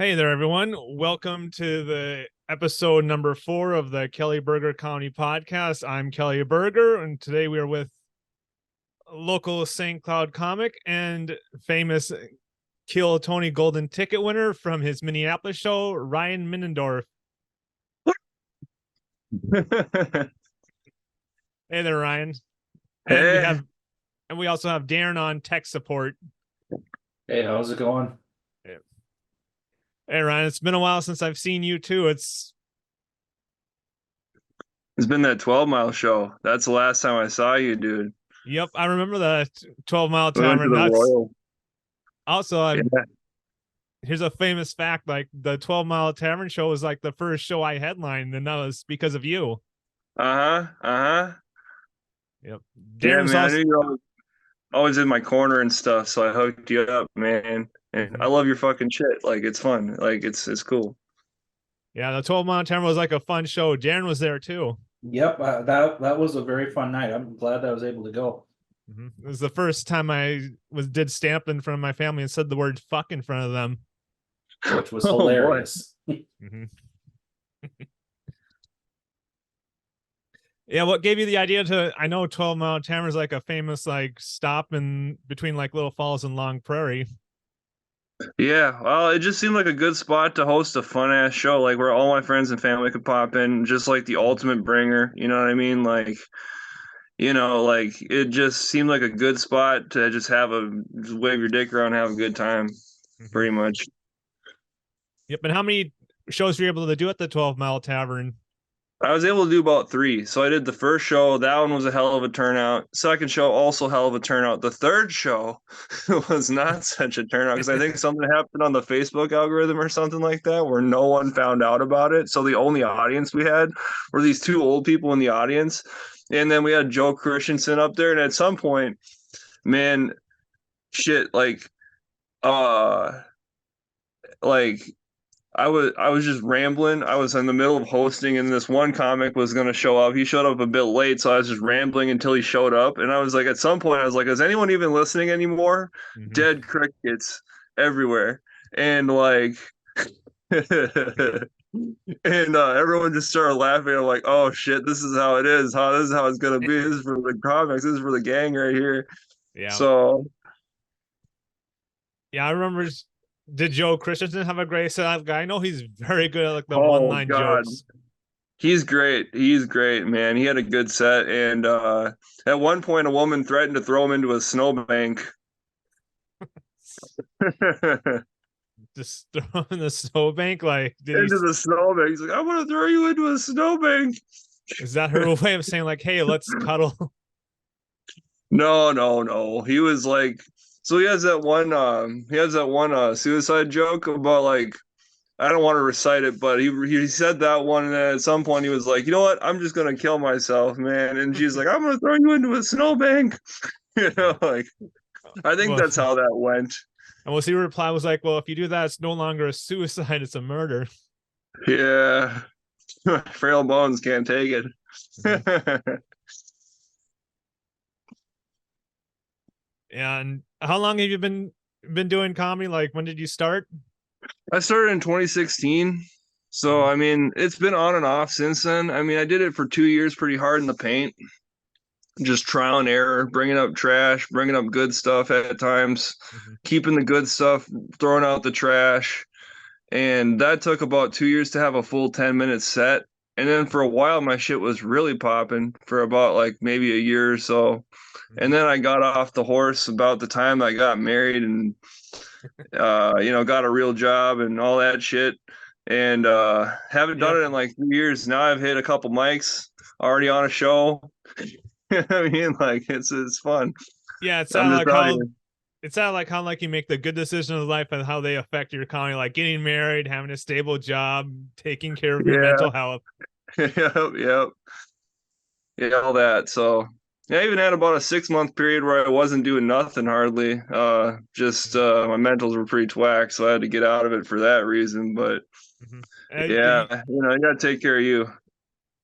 Hey there, everyone. Welcome to the episode number 4 of the Kelly Berger County Podcast. I'm Kelly Berger, and today we are with local St. Cloud comic and famous Kill Tony Golden Ticket winner from his Minneapolis show, Ryan Middendorf. Hey there, Ryan. And Hey, we also have Darren on tech support. Hey, how's it going? Hey Ryan, it's been a while since I've seen you too. it's been that 12-mile show. That's the last time I saw you, dude. Yep, I remember the 12-mile We went to tavern. the That's Royal. also Yeah. here's a famous fact, like the 12-mile tavern show was like the first show I headlined, and that was because of you. Uh-huh. Yep. Yeah, Darren's man, I also knew you were always in my corner and stuff, so I hooked you up, man. And I Mhm. love your fucking shit. Like, it's fun. Like, it's cool. Yeah, the 12-mile tavern was like a fun show. Darren was there too. Yep, that was a very fun night. I'm glad I was able to go. It was the first time I did stand up in front of my family and said the word fuck in front of them. Which was Oh, boy. hilarious. Mhm. Yeah, what gave you the idea to? I know 12-mile tavern is like a famous like stop in between like Little Falls and Long Prairie. Yeah, well, it just seemed like a good spot to host a fun-ass show, like where all my friends and family could pop in, just like the ultimate bringer. You know what I mean? Like it just seemed like a good spot to just wave your dick around and have a good time, Mhm. pretty much. Yep. And how many shows were you able to do at the 12-mile tavern? I was able to do about three. So I did the first show. That one was a hell of a turnout. Second show, also hell of a turnout. The third show was not such a turnout because I think something happened on the Facebook algorithm or something like that where no one found out about it. So the only audience we had were these two old people in the audience. And then we had Joe Christensen up there. And at some point, man, shit, uh, like I was just rambling. I was in the middle of hosting, and this one comic was gonna show up. He showed up a bit late, so I was just rambling until he showed up. And I was like, at some point, I was like, is anyone even listening anymore? Mhm. Dead crickets everywhere, and like, and everyone just started laughing. I'm like, oh shit, this is how it is. This is how it's gonna be. This is for the comics. This is for the gang right here. Yeah. So Yeah, I remember. Did Joe Christensen have a great set? I know he's very good at like the oh one-line god. jokes. He's great. He's great, man. He had a good set, and at one point, a woman threatened to throw him into a snowbank. Into Just throw in the snowbank. Like, the snowbank. He's like, "I'm gonna throw you into a snowbank." is that her way of saying like, hey, let's cuddle? No. He was like, so he has that one. Suicide joke about like, I don't want to recite it, but he said that one, and then at some point he was like, you know what? I'm just gonna kill myself, man. And she's like, I'm gonna throw you into a snowbank. Like I think Well, that's how that went. and we'll see. Her reply was like, well, if you do that, it's no longer a suicide, it's a murder. Yeah. Frail bones can't take it. And how long have you been doing comedy? Like, when did you start? I started in 2016. So, Mhm. I mean, it's been on and off since then. I mean, I did it for 2 years pretty hard in the paint, just trial and error, bringing up trash, bringing up good stuff at times, Mhm. keeping the good stuff, throwing out the trash. And that took about 2 years to have a full 10-minute set. And then for a while, my shit was really popping for about like maybe a year or so. And Mhm. then I got off the horse about the time I got married and got a real job and all that shit. And haven't done Yep. it in like 3 years. Now I've hit a couple mics, already on a show. I mean, like it's fun. Yeah, I'm just out here. it's not like how like you make the good decisions of life and how they affect your comedy, like getting married, having a stable job, taking care of your Yeah, mental health. yep. Yeah, all that. So yeah, I even had about a 6 month period where I wasn't doing nothing hardly. Just my mentals were pretty twack, so I had to get out of it for that reason. But Mhm. yeah, you gotta take care of you.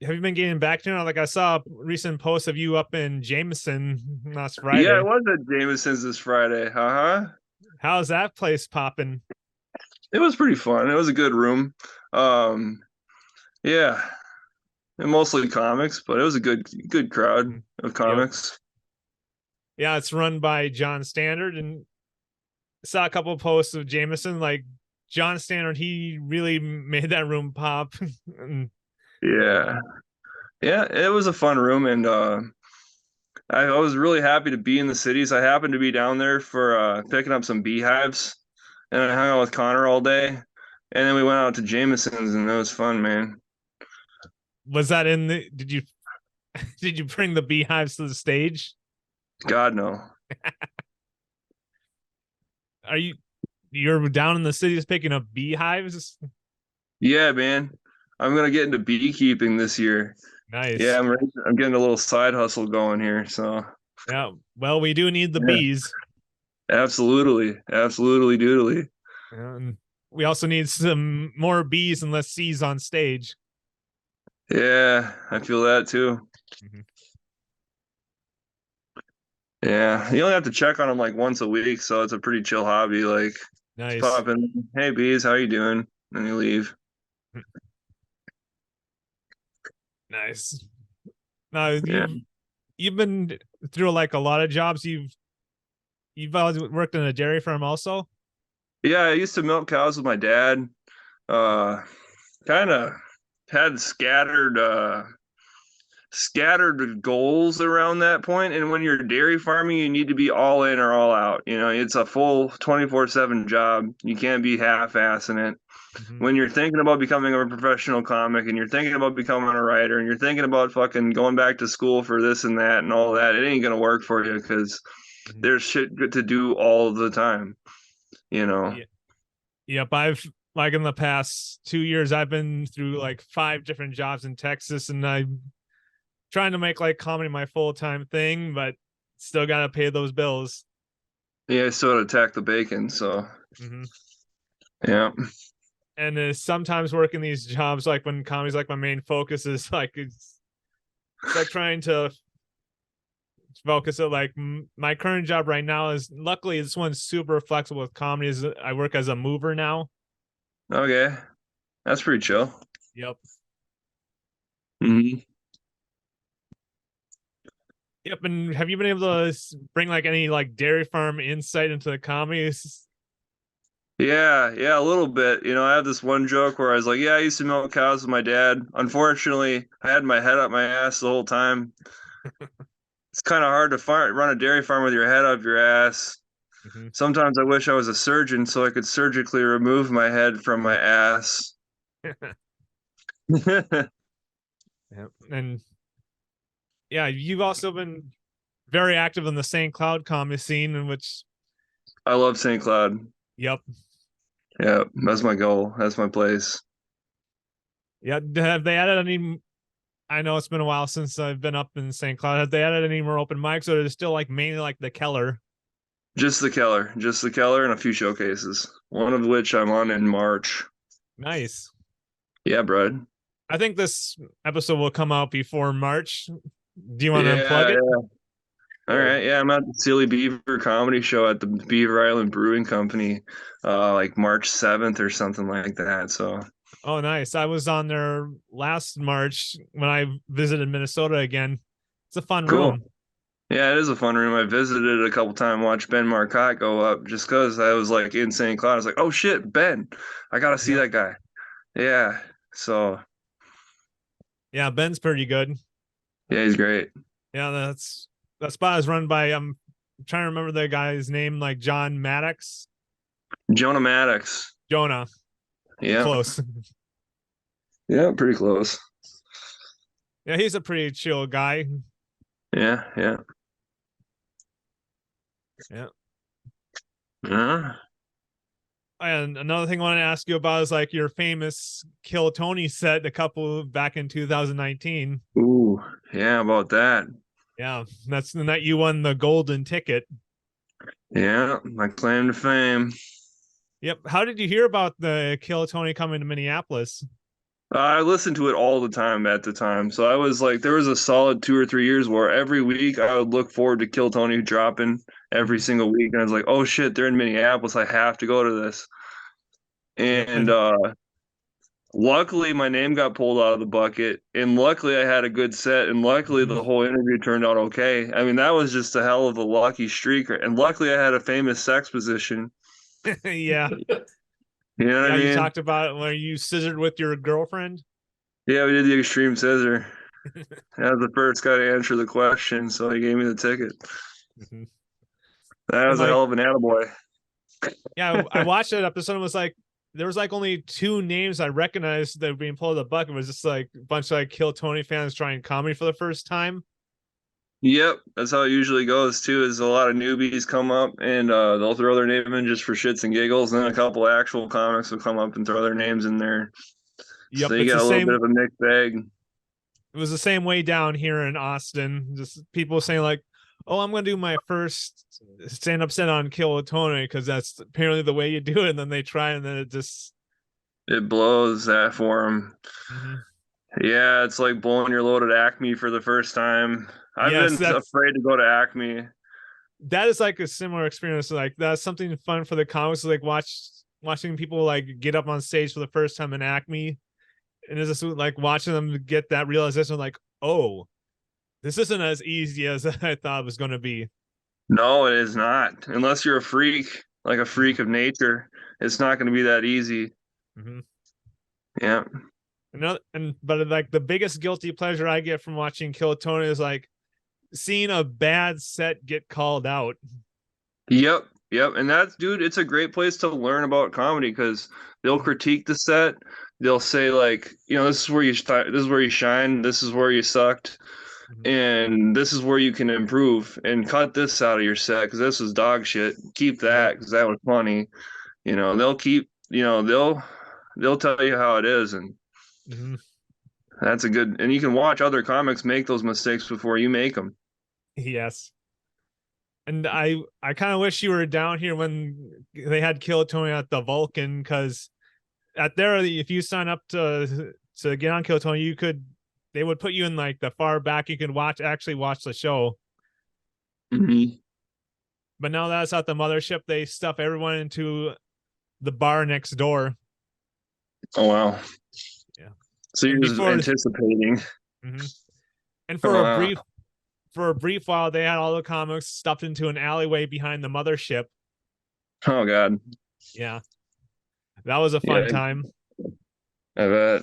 Have you been getting back to it? Like I saw a recent post of you up in Jameson last Yeah, I Friday. was at Jameson's this Friday. Uh-huh. How's that place popping? It was pretty fun. It was a good room. Um, yeah, and mostly comics, but it was a good crowd of Yep. comics. Yeah, it's run by John Standard, and saw a couple of posts of Jameson. Like John Standard, he really made that room pop. And Yeah, yeah, it was a fun room, and I was really happy to be in the cities. I happened to be down there for picking up some beehives, and I hung out with Connor all day, and then we went out to Jameson's, and it was fun, man. was that in the? Did you did you bring the beehives to the stage? God no. Are you're down in the cities picking up beehives? Yeah, man. I'm gonna get into beekeeping this year. Yeah, Nice. I'm getting a little side hustle going here. So Yeah. Well, we do need the yeah, bees. absolutely, absolutely, doodly. And we also need some more B's and less C's on stage. Yeah, I feel that too. Mhm. Yeah, you only have to check on them like once a week, so it's a pretty chill hobby. Like, just Nice. pop in, hey bees, how you doing? And you leave. Nice. Now Yeah, you've been through like a lot of jobs. You've always worked in a dairy farm also. yeah. I used to milk cows with my dad. Uh, kind of had scattered goals around that point. And when you're dairy farming, you need to be all in or all out. You know, it's a full 24/7 job. You can't be half-assing it. Mhm. When you're thinking about becoming a professional comic and you're thinking about becoming a writer and you're thinking about fucking going back to school for this and that and all that, it ain't gonna work for you because Mhm. there's shit to do all the time, you know. Yeah. Yep. I've like in the past 2 years, I've been through like 5 different jobs in Texas, and I'm trying to make like comedy my full time thing, but still got to pay those bills. Yeah, I sort of attack the bacon, so Hmm. yeah. And sometimes working these jobs, like when comedy's like my main focus, is like it's like trying to focus it. Like my current job right now is luckily this one's super flexible with comedy. Is I work as a mover now. Okay. That's pretty chill. Yep. Hmm. Yep. And have you been able to bring like any like dairy farm insight into the comedy? Yeah, yeah, a little bit. You know, I have this one joke where I was like, "Yeah, I used to milk cows with my dad. Unfortunately, I had my head up my ass the whole time. It's kind of hard to run a dairy farm with your head up your ass. Mhm. Sometimes I wish I was a surgeon so I could surgically remove my head from my ass." I Yep. And yeah, you've also been very active in the St. Cloud comedy scene, in which, love St. Cloud. yep, Yeah, that's my goal. That's my place. yeah. Have they added any? I know it's been a while since I've been up in St. Cloud. Have they added any more open mics, or is it still like mainly like the Keller? Just the Keller, and a few showcases. One of which I'm on in March. Nice. Yeah, bud. I think this episode will come out before March. Do you want to plug Yeah, it? yeah. All right. Yeah, I'm at the Silly Beaver Comedy Show at the Beaver Island Brewing Company, like March 7th or something like that. So Oh, nice. I was on there last March when I visited Minnesota again. It's a fun cool. room. Yeah, it is a fun room. I visited it a couple times, watched Ben Marcotte go up just because I was like in St. Cloud. I was like, oh shit, Ben, I gotta see Yep. that guy. Yeah. So Yeah, Ben's pretty good. yeah, he's great. Yeah, that spot is run by I'm trying to remember the guy's name, like John Maddox. Jonah Maddox. Jonah. Yeah. Close. Yeah, pretty close. Yeah, he's a pretty chill guy. Yeah, yeah. Yeah. Yeah. And another thing I want to ask you about is like your famous Kill Tony set a couple back in 2019. Ooh, yeah, about that. Yeah, that's the night you won the golden ticket. Yeah, my claim to fame. Yep. How did you hear about the Kill Tony coming to Minneapolis? I listened to it all the time at the time. So I was like, there was a solid 2 or 3 years where every week I would look forward to Kill Tony dropping every single week. And I was like, oh shit, they're in Minneapolis. I have to go to this. And luckily my name got pulled out of the bucket, and luckily I had a good set, and luckily the whole interview turned out okay. I mean, that was just a hell of a lucky streak, and luckily I had a famous sex position. Yeah. You know what I You mean? talked about when you scissored with your girlfriend. Yeah, we did the extreme scissor. I was the first guy to answer the question, so he gave me the ticket. That was a hell of an attaboy. Yeah, I watched that episode and was like, there was like only two names I recognized that were being pulled out of the bucket. It was just like a bunch of like Kill Tony fans trying comedy for the first time. Yep, that's how it usually goes too. Is a lot of newbies come up and they'll throw their name in just for shits and giggles, and then a couple of actual comics will come up and throw their names in there. Yep, So you got a little bit of a mixed bag. It was the same way down here in Austin. Just people saying like, "Oh, I'm gonna do my first stand-up set on Kill Tony because that's apparently the way you do it." And then they try, and then it blows that for them. Yeah, it's like blowing your load at Acme for the first time. I've been afraid to go to Acme. That is like a similar experience. Like that's something fun for the comics, like watching people like get up on stage for the first time in Acme, and it's just like watching them get that realization, like, oh, this isn't as easy as I thought it was going to be. No, it is not. Unless you're a freak, like a freak of nature, it's not going to be that easy. Yeah. But like the biggest guilty pleasure I get from watching Kill Tony is like seeing a bad set get called out. Yep. And that's, dude, it's a great place to learn about comedy because they'll critique the set. They'll say like, this is where you shine. This is where you sucked. And this is where you can improve, and cut this out of your set because this was dog shit. Keep that because that was funny. They'll keep, they'll tell you how it is. And that's a good, and you can watch other comics make those mistakes before you make them. Yes. And I kind of wish you were down here when they had Kill Tony at the Vulcan, because if you sign up to get on Kill Tony, they would put you in like the far back. You could actually watch the show. But now that's at the mothership, they stuff everyone into the bar next door. Oh wow. Yeah. So you're just anticipating. And for a brief while, they had all the comics stuffed into an alleyway behind the mothership. Oh god. Yeah. That was a fun time. I bet.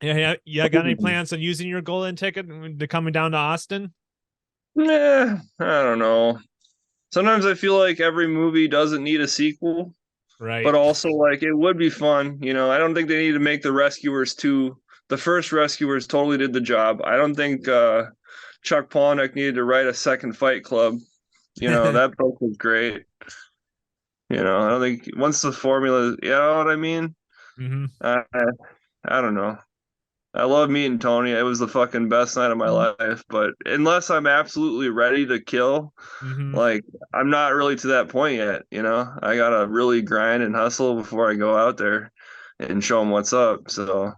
Yeah. Got any plans on using your golden ticket to coming down to Austin? Yeah, I don't know. Sometimes I feel like every movie doesn't need a sequel. Right. But also, like, it would be fun. I don't think they need to make The Rescuers 2. The first Rescuers totally did the job. I don't think Chuck Palahniuk needed to write a second Fight Club. That book was great. I don't think once the formula, you know what I mean? I don't know. I love meeting Tony. It was the fucking best night of my life. But unless I'm absolutely ready to kill, like, I'm not really to that point yet. I gotta really grind and hustle before I go out there and show them what's up. So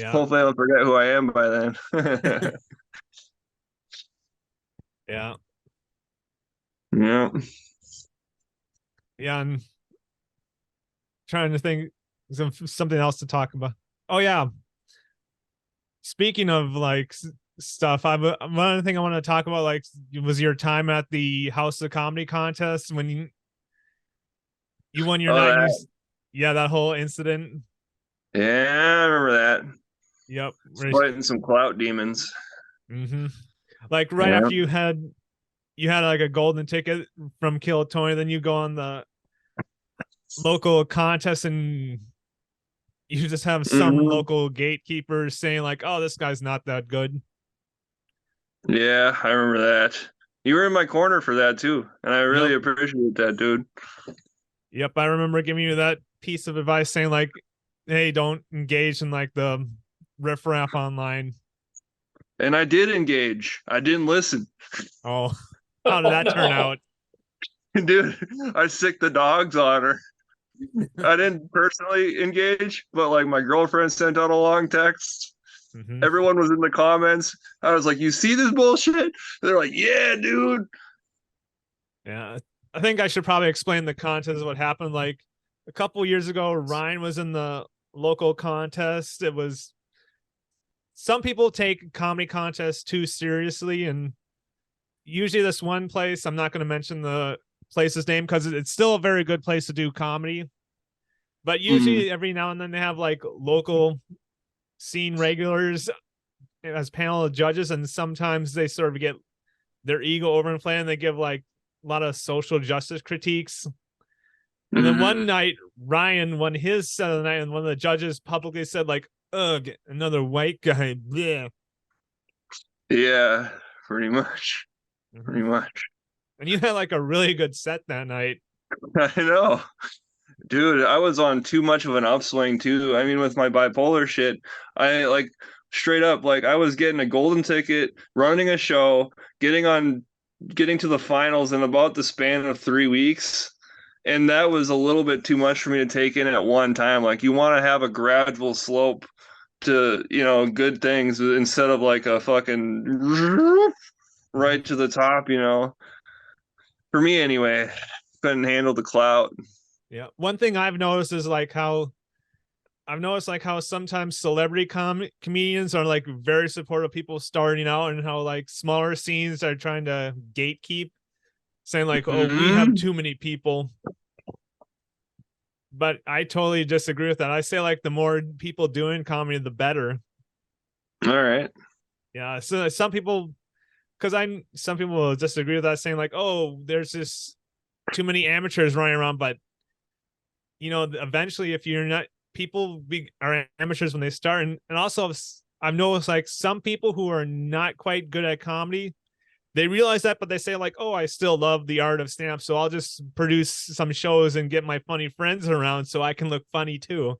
hopefully I don't forget who I am by then. Yeah. I'm trying to think something else to talk about. Oh yeah. Speaking of like stuff, one other thing I want to talk about, like, was your time at the House of Comedy contest when you won your night. That whole incident. Yeah, I remember that. Yep. Fighting some clout demons. Like right after you had like a golden ticket from Kill Tony, then you go on the local contest and you just have some local gatekeepers saying like, oh, this guy's not that good. Yeah, I remember that. You were in my corner for that too, and I really appreciate that, dude. Yep, I remember giving you that piece of advice saying like, hey, don't engage in like the riffraff online. And I did engage. I didn't listen. Oh, how did that turn out? Dude, I sicked the dogs on her. I didn't personally engage, but like my girlfriend sent out a long text. Everyone was in the comments. I was like, you see this bullshit? They're like, yeah, dude. Yeah. I think I should probably explain the contest of what happened. Like a couple years ago, Ryan was in the local contest. It was some people take comedy contests too seriously, and usually this one place, I'm not going to mention the place's name because it's still a very good place to do comedy. But usually every now and then they have like local scene regulars as panel of judges, and sometimes they sort of get their ego overinflated and they give like a lot of social justice critiques. And then one night, Ryan won his set of the night, and one of the judges publicly said, like, ugh, another white guy. Yeah. Yeah, pretty much. Pretty much. And you had like a really good set that night. I know. Dude, I was on too much of an upswing too. I mean, with my bipolar shit, I like straight up, like I was getting a golden ticket, running a show, getting to the finals in about the span of 3 weeks. And that was a little bit too much for me to take in at one time. Like you want to have a gradual slope to, good things instead of like a fucking right to the top, For me anyway, couldn't handle the clout. Yeah. One thing I've noticed is like how sometimes celebrity comedians are like very supportive of people starting out, and how like smaller scenes are trying to gatekeep, saying like, oh, we have too many people. But I totally disagree with that. I say like the more people doing comedy, the better. All right. Yeah. So some people will disagree with that, saying like, oh, there's just too many amateurs running around. But eventually, if you're not, are amateurs when they start. And also I've noticed like some people who are not quite good at comedy, they realize that, but they say like, oh, I still love the art of stand-up, so I'll just produce some shows and get my funny friends around so I can look funny too.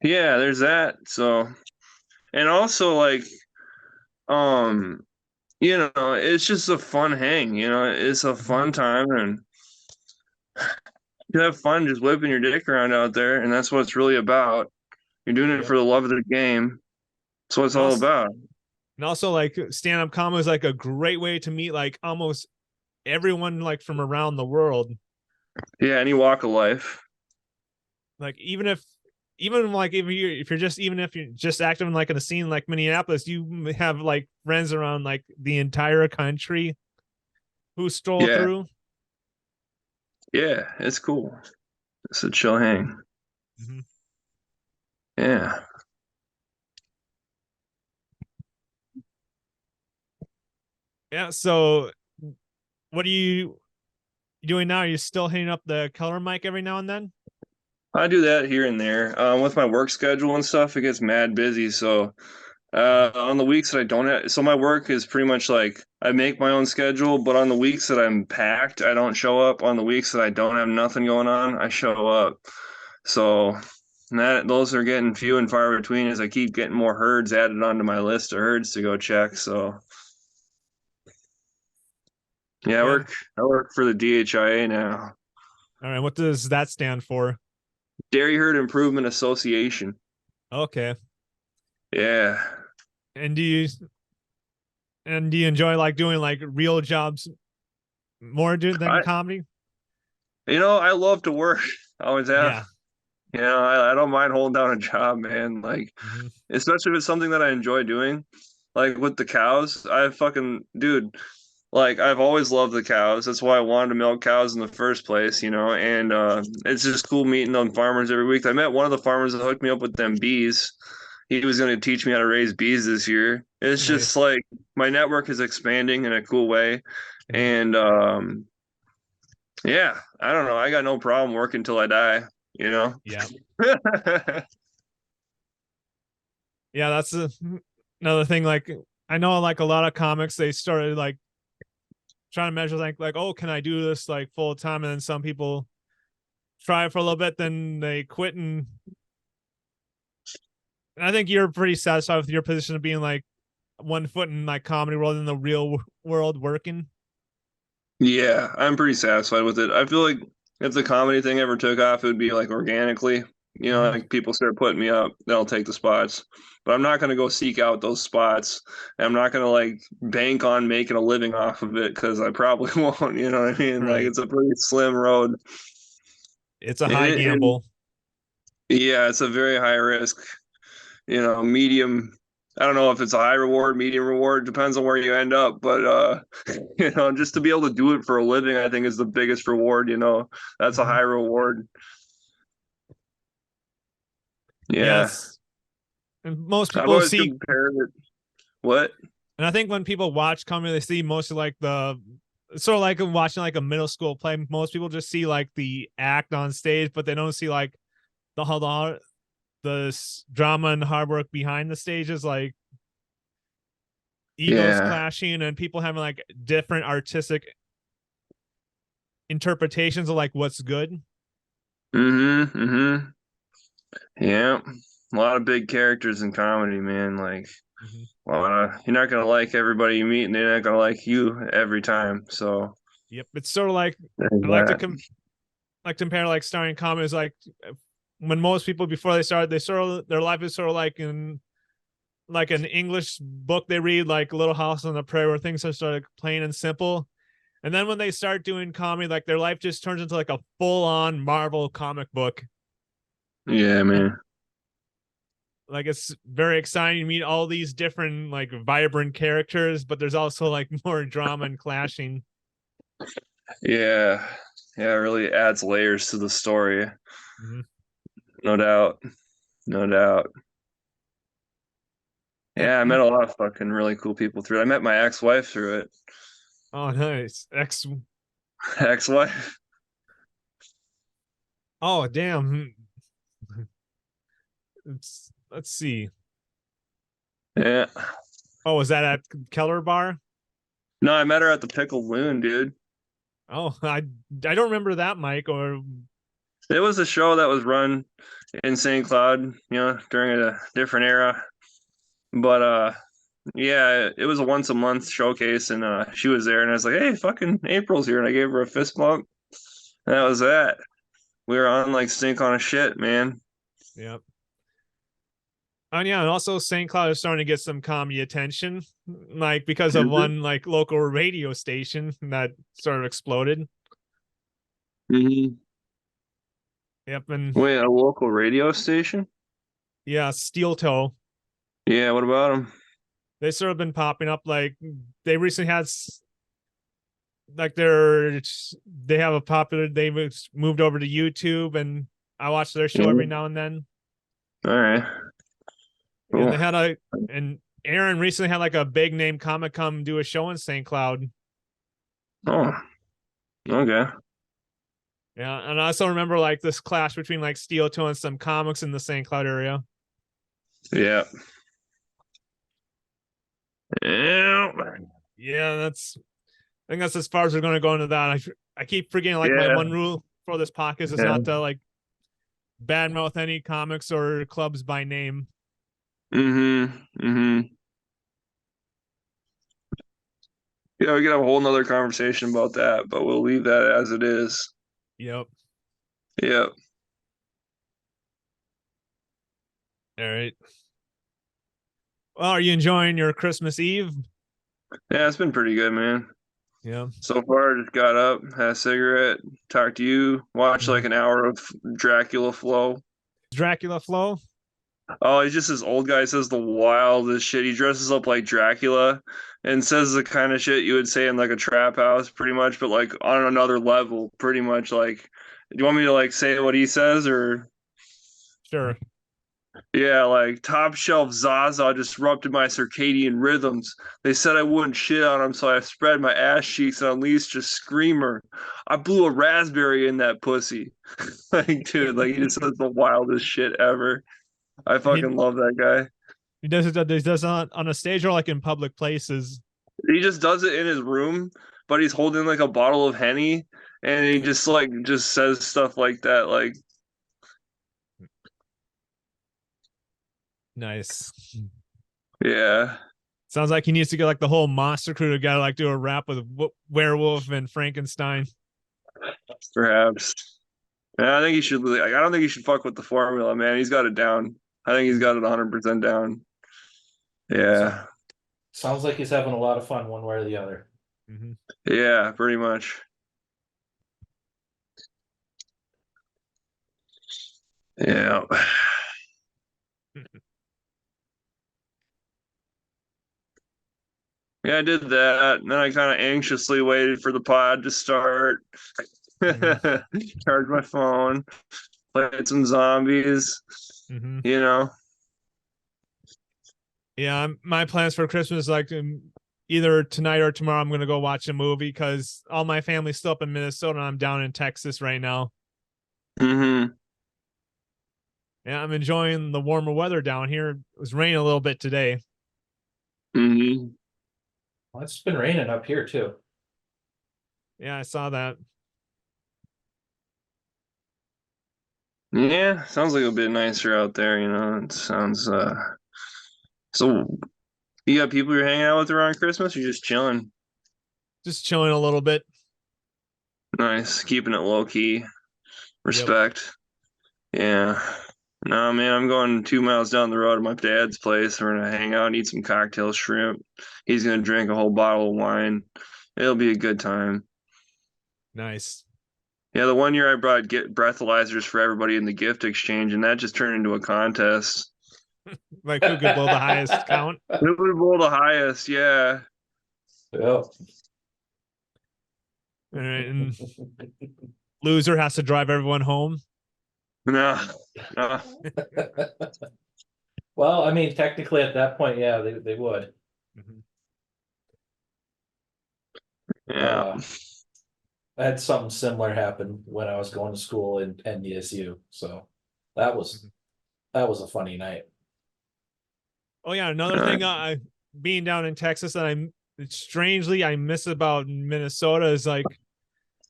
Yeah, there's that. So, and also like, it's just a fun hang, it's a fun time, and you have fun just whipping your dick around out there, and that's what it's really about. You're doing it for the love of the game. That's what it's all about. And also like stand-up comedy is like a great way to meet like almost everyone like from around the world. Yeah, any walk of life. Like even if you're just active in like in a scene like Minneapolis, you have like friends around like the entire country who stroll through. Yeah, it's cool. It's a chill hang. Yeah. Yeah. So what are you doing now? Are you still hitting up the color mic every now and then? I do that here and there. With my work schedule and stuff, it gets mad busy. So on the weeks that I don't have, so my work is pretty much like I make my own schedule, but on the weeks that I'm packed, I don't show up. On the weeks that I don't have nothing going on, I show up. So those are getting few and far between as I keep getting more herds added onto my list of herds to go check. So yeah, I work for the DHIA now. All right. What does that stand for? Dairy Herd Improvement Association. Okay. Yeah. And do you enjoy like doing like real jobs more than comedy? I love to work. I always have. Yeah. I don't mind holding down a job, man. Like, especially if it's something that I enjoy doing. Like with the cows, dude, like I've always loved the cows. That's why I wanted to milk cows in the first place, and it's just cool meeting them farmers every week. I met one of the farmers that hooked me up with them bees. He was going to teach me how to raise bees this year. It's just like my network is expanding in a cool way. And yeah, I don't know. I got no problem working till I die, Yeah. Yeah, that's another thing. Like I know like a lot of comics, they started like trying to measure like, oh, can I do this like full time? And then some people try it for a little bit, then they quit. And I think you're pretty satisfied with your position of being like one foot in like comedy world in the real world working. Yeah, I'm pretty satisfied with it. I feel like if the comedy thing ever took off, it would be like organically. You know, like people start putting me up, they'll take the spots. But I'm not gonna go seek out those spots. And I'm not gonna like bank on making a living off of it because I probably won't. You know what I mean? Like Right. it's a pretty slim road. It's a And, high and gamble. yeah, it's a very high risk. You know, medium. I don't know if it's a high reward, medium reward, depends on where you end up. But you know, just to be able to do it for a living, I think is the biggest reward. You know, that's a Mhm. high reward. Yeah, Yes. And most I've people always see, compared it. What? and I think when people watch comedy, they see mostly like the sort of like watching like a middle school play. Most people just see like the act on stage, but they don't see like the drama and hard work behind the stages, like egos Yeah. clashing and people having like different artistic interpretations of like what's good. Mm-hmm. Mm-hmm. Yeah. A lot of big characters in comedy, man. Like, Mhm. you're not gonna like everybody you meet, and they're not gonna like you every time. So Yep, it's sort of like there's I like to that. compare like starring comedy is like when most people before they start, they sort of their life is sort of like in like an English book they read, like Little House on the Prairie, where things are sort of plain and simple. And then when they start doing comedy, like their life just turns into like a full on Marvel comic book. Yeah, man. Like it's very exciting to meet all these different like vibrant characters, but there's also like more drama and clashing. Yeah. Yeah, it really adds layers to the story. Mm-hmm. No doubt. No doubt. Yep. Yeah, I met a lot of fucking really cool people through it. I met my ex-wife through it. Oh, nice. Ex-wife. Oh, damn. Let's see. Yeah. Oh, was that at Keller Bar? No, I met her at the Pickled Loon, dude. Oh, I don't remember that, Mike. Or It was a show that was run in St. Cloud, you know, during a different era. But yeah, it was a once a month showcase and she was there and I was like, "Hey, fucking April's here." And I gave her a fist bump. And that was that. We were on like stink on a shit, man. yep. And yeah, and also St. Cloud is starting to get some comedy attention, like because of one like local radio station that sort of exploded. Mm-hmm. Yep, and Wait, a local radio station? yeah, Steel Toe. Yeah, what about them? They sort of been popping up. Like they recently had like they have a popular. They moved over to YouTube, and I watch their show every now and then. All right. And Cool. they had and Aaron recently had like a big name comic come do a show in St. Cloud. Oh, okay. Yeah, and I also remember like this clash between like Steel Toe and some comics in the St. Cloud area. Yeah. Yeah. Yeah, I think that's as far as we're going to go into that. I keep forgetting like my Yeah. one rule for this podcast is Yeah. not to like badmouth any comics or clubs by name. Mm-hmm. Mm-hmm. Yeah, we could have a whole nother conversation about that, but we'll leave that as it is. Yep. Yeah. All right. Well, are you enjoying your Christmas Eve? Yeah, it's been pretty good, man. Yeah. So far, just got up, had a cigarette, talked to you, watched like an hour of Dracula Flow. Dracula Flow. Oh, he's just this old guy says the wildest shit. He dresses up like Dracula and says the kind of shit you would say in like a trap house, pretty much, but like on another level, pretty much. Like, do you want me to like say what he says or? Sure. Yeah, like top shelf Zaza disrupted my circadian rhythms. They said I wouldn't shit on them, so I spread my ass cheeks and unleashed a screamer. I blew a raspberry in that pussy. Like, dude, like he just says the wildest shit ever. I He fucking love that guy. he does it. He does it on a stage or like in public places. He just does it in his room, but he's holding like a bottle of Henny, and he just like just says stuff like that. Like, Nice. yeah, Sounds like he needs to get like the whole monster crew together, like do a rap with Werewolf and Frankenstein. perhaps. Yeah, I think he should. Like, I don't think he should fuck with the formula, man. He's got it down. I think he's got it 100% down. Yeah, Sounds like he's having a lot of fun one way or the other. Mm-hmm. yeah, pretty much. Yeah. Yeah, I did that, and then I kind of anxiously waited for the pod to start. Charged my phone, played some zombies. Mm-hmm. You know. Yeah, my plans for Christmas, like either tonight or tomorrow, I'm gonna go watch a movie because all my family's still up in Minnesota and I'm down in Texas right now. Mm-hmm. Yeah, I'm enjoying the warmer weather down here. It was raining a little bit today. Mm-hmm. Well, it's been raining up here too. Yeah, I saw that. Yeah, sounds like a bit nicer out there. You know, it sounds. So you got people you're hanging out with around Christmas? Or you're just chilling? Just chilling a little bit. Nice, keeping it low key. Yep. Respect. Yeah. No, man, I'm going 2 miles down the road to my dad's place. We're gonna hang out and eat some cocktail shrimp. He's gonna drink a whole bottle of wine. It'll be a good time. Nice. Yeah, the one year I brought breathalyzers for everybody in the gift exchange, and that just turned into a contest. Like who could blow the highest count? Who would blow the highest? Yeah. Yeah. And loser has to drive everyone home. No. No. Well, I mean, technically at that point, yeah, they would. Mm-hmm. Yeah. I had something similar happen when I was going to school in NDSU, so that was a funny night. Oh yeah, another thing, being down in Texas that I miss about Minnesota is like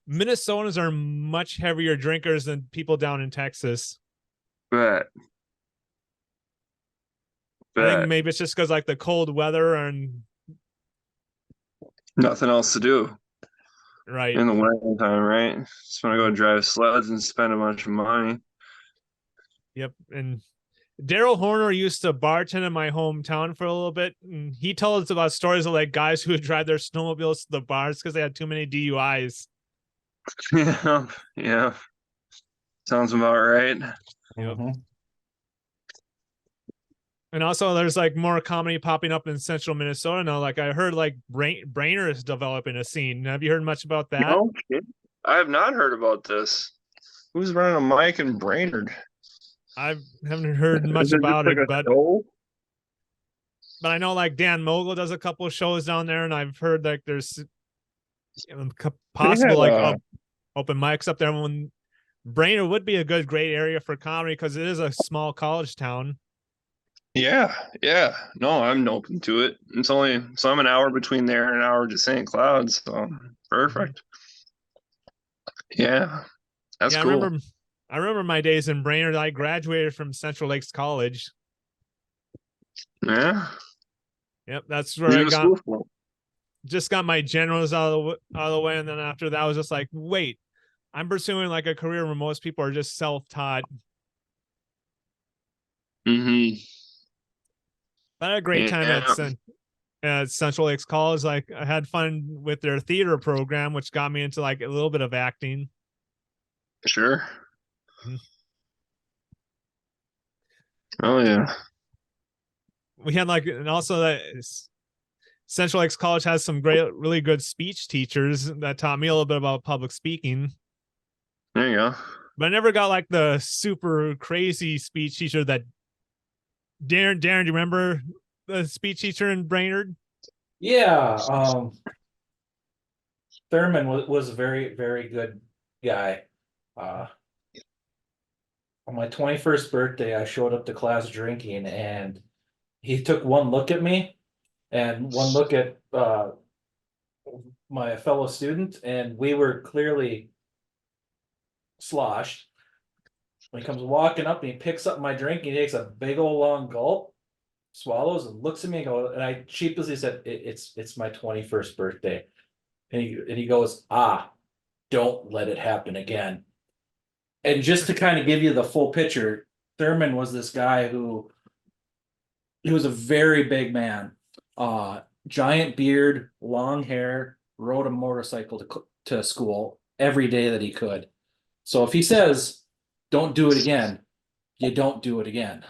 Minnesotans are much heavier drinkers than people down in Texas. Bet. I think maybe it's just because like the cold weather and Nothing else to do right. in the winter time, right? Just want to go drive sleds and spend a bunch of money. Yep. And Daryl Horner used to bartend in my hometown for a little bit, and he told us about stories of like guys who would drive their snowmobiles to the bars because they had too many DUIs. Yeah, yeah. Sounds about right. Yep. And also, there's like more comedy popping up in central Minnesota now. Like I heard, like Brainerd is developing a scene. Have you heard much about that? No, I have not heard about this. Who's running a mic in Brainerd? I haven't heard much Is it about just it, like a but show? I know like Dan Mogul does a couple of shows down there, and I've heard like there's possible like open mics up there. When Brainerd would be a great area for comedy because it is a small college town. Yeah, yeah. No, I'm open to it. I'm an hour between there and an hour to St. Cloud, so perfect. Yeah, that's cool. I remember my days in Brainerd. I graduated from Central Lakes College. Yeah. Yep, that's where I got my generals out of the way, and then after that, I was just like, wait, I'm pursuing like a career where most people are just self-taught. Mm-hmm. But I had a great time at Central Lakes College. Like I had fun with their theater program, which got me into like a little bit of acting. Sure. Mm-hmm. Oh yeah. We had like, and also that Central Lakes College has some really good speech teachers that taught me a little bit about public speaking. There you go. But I never got like the super crazy speech teacher that Darren, do you remember the speech teacher in Brainerd? Yeah. Thurman was a very, very good guy. On my 21st birthday, I showed up to class drinking, and he took one look at me and one look at my fellow student, and we were clearly sloshed. When he comes walking up and he picks up my drink, he takes a big old long gulp, swallows, and looks at me and goes, and I sheepishly said, it's my 21st birthday. And he goes, don't let it happen again. And just to kind of give you the full picture, Thurman was this guy who he was a very big man, giant beard, long hair, rode a motorcycle to school every day that he could. So if he says, "Don't do it again," you don't do it again.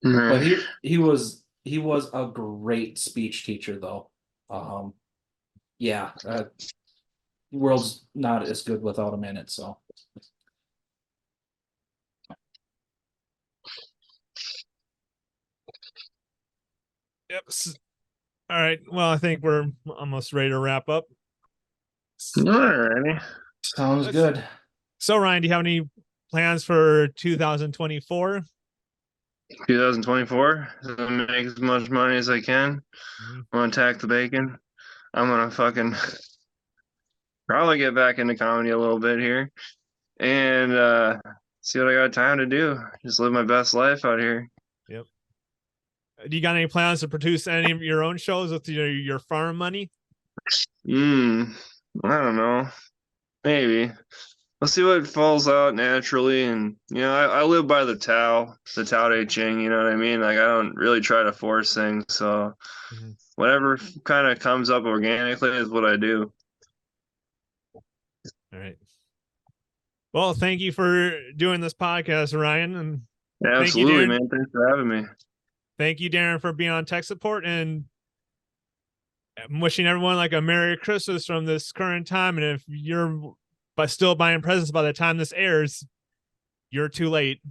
But he was a great speech teacher, though. Yeah, world's not as good without him in it. So Yep. All right. Well, I think we're almost ready to wrap up. Alrighty. sounds good. So, Ryan, do you have any plans for 2024? 2024. Make as much money as I can. Mhm. I'm gonna attack the bacon. I'm gonna fucking probably get back into comedy a little bit here and see what I got time to do. Just live my best life out here. Yep. Do you got any plans to produce any of your own shows with your farm money? I don't know. Maybe. We'll see what falls out naturally. And, I live by the Tao Te Ching, you know what I mean? Like, I don't really try to force things. So, whatever kind of comes up organically is what I do. All right. Well, thank you for doing this podcast, Ryan. And Absolutely, man. Thanks for having me. Thank you, Darren, for being on tech support. And I'm wishing everyone like a Merry Christmas from this current time. And if you're still buying presents by the time this airs, you're too late.